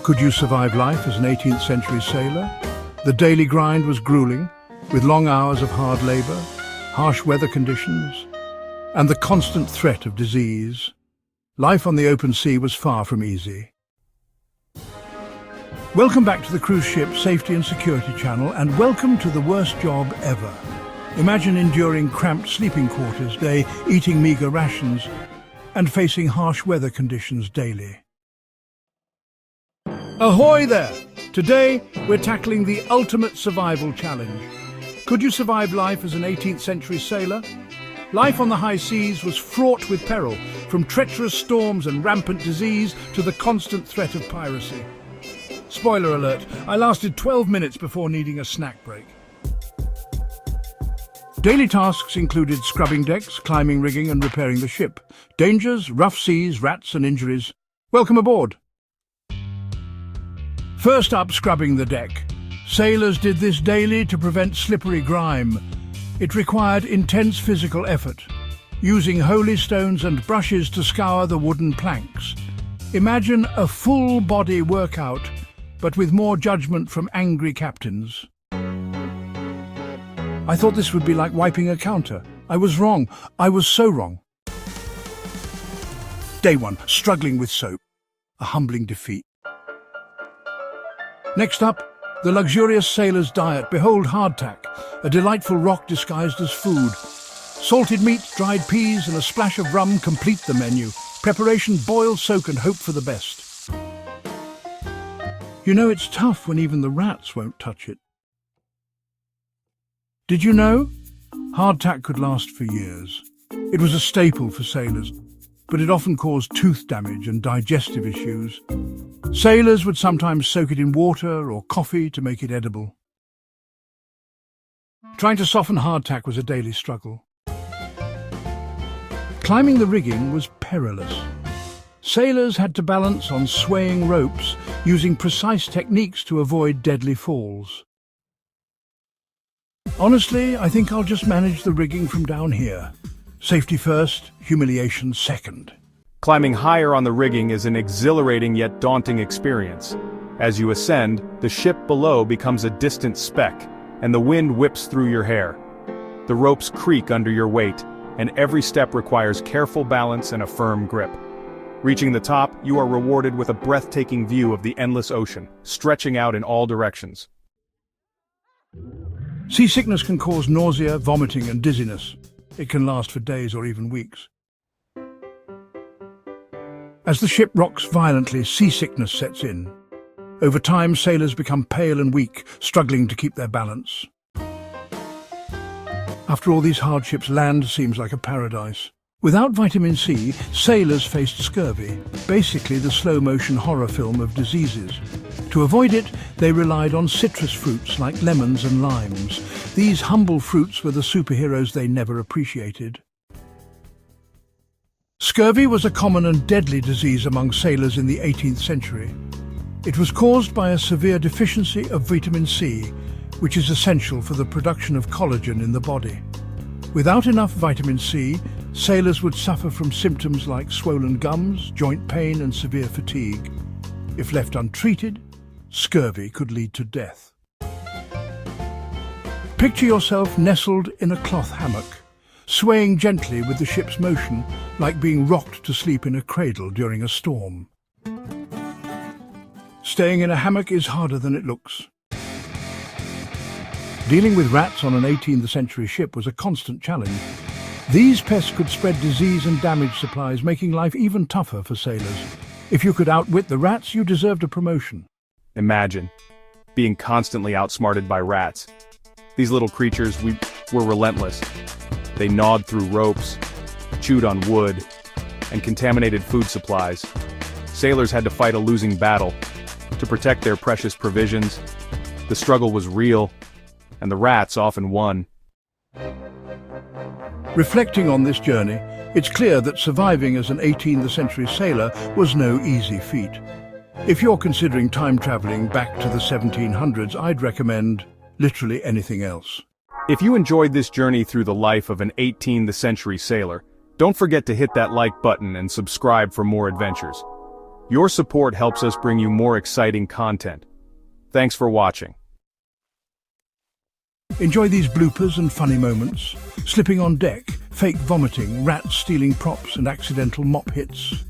Could you survive life as an 18th century sailor? The daily grind was grueling, with long hours of hard labor, harsh weather conditions, and the constant threat of disease. Life on the open sea was far from easy. Welcome back to the Cruise Ship Safety and Security channel, and welcome to the worst job ever. Imagine enduring cramped sleeping quarters day, eating meager rations, and facing harsh weather conditions daily. Ahoy there! Today, we're tackling the ultimate survival challenge. Could you survive life as an 18th century sailor? Life on the high seas was fraught with peril, from treacherous storms and rampant disease to the constant threat of piracy. Spoiler alert, I lasted 12 minutes before needing a snack break. Daily tasks included scrubbing decks, climbing rigging and repairing the ship. Dangers, rough seas, rats and injuries. Welcome aboard. First up, scrubbing the deck. Sailors did this daily to prevent slippery grime. It required intense physical effort, using holy stones and brushes to scour the wooden planks. Imagine a full-body workout, but with more judgment from angry captains. I thought this would be like wiping a counter. I was wrong. I was so wrong. Day 1, struggling with soap. A humbling defeat. Next up, the luxurious sailor's diet. Behold hardtack, a delightful rock disguised as food. Salted meat, dried peas and a splash of rum complete the menu. Preparation: boil, soak and hope for the best. You know, it's tough when even the rats won't touch it. Did you know? Hardtack could last for years. It was a staple for sailors, but it often caused tooth damage and digestive issues. Sailors would sometimes soak it in water or coffee to make it edible. Trying to soften hardtack was a daily struggle. Climbing the rigging was perilous. Sailors had to balance on swaying ropes, using precise techniques to avoid deadly falls. Honestly, I think I'll just manage the rigging from down here. Safety first, humiliation second. Climbing higher on the rigging is an exhilarating yet daunting experience. As you ascend, the ship below becomes a distant speck, and the wind whips through your hair. The ropes creak under your weight, and every step requires careful balance and a firm grip. Reaching the top, you are rewarded with a breathtaking view of the endless ocean, stretching out in all directions. Seasickness can cause nausea, vomiting and dizziness. It can last for days or even weeks. As the ship rocks violently, seasickness sets in. Over time, sailors become pale and weak, struggling to keep their balance. After all these hardships, land seems like a paradise. Without vitamin C, sailors faced scurvy, basically the slow-motion horror film of diseases. To avoid it, they relied on citrus fruits like lemons and limes. These humble fruits were the superheroes they never appreciated. Scurvy was a common and deadly disease among sailors in the 18th century. It was caused by a severe deficiency of vitamin C, which is essential for the production of collagen in the body. Without enough vitamin C, sailors would suffer from symptoms like swollen gums, joint pain and severe fatigue. If left untreated, scurvy could lead to death. Picture yourself nestled in a cloth hammock, swaying gently with the ship's motion, like being rocked to sleep in a cradle during a storm. Staying in a hammock is harder than it looks. Dealing with rats on an 18th century ship was a constant challenge. These pests could spread disease and damage supplies, making life even tougher for sailors. If you could outwit the rats, you deserved a promotion. Imagine being constantly outsmarted by rats. These little creatures were relentless. They gnawed through ropes, chewed on wood, and contaminated food supplies. Sailors had to fight a losing battle to protect their precious provisions. The struggle was real, and the rats often won. Reflecting on this journey, it's clear that surviving as an 18th century sailor was no easy feat. If you're considering time traveling back to the 1700s, I'd recommend literally anything else. If you enjoyed this journey through the life of an 18th century sailor, don't forget to hit that like button and subscribe for more adventures. Your support helps us bring you more exciting content. Thanks for watching. Enjoy these bloopers and funny moments. Slipping on deck, fake vomiting, rats stealing props and accidental mop hits.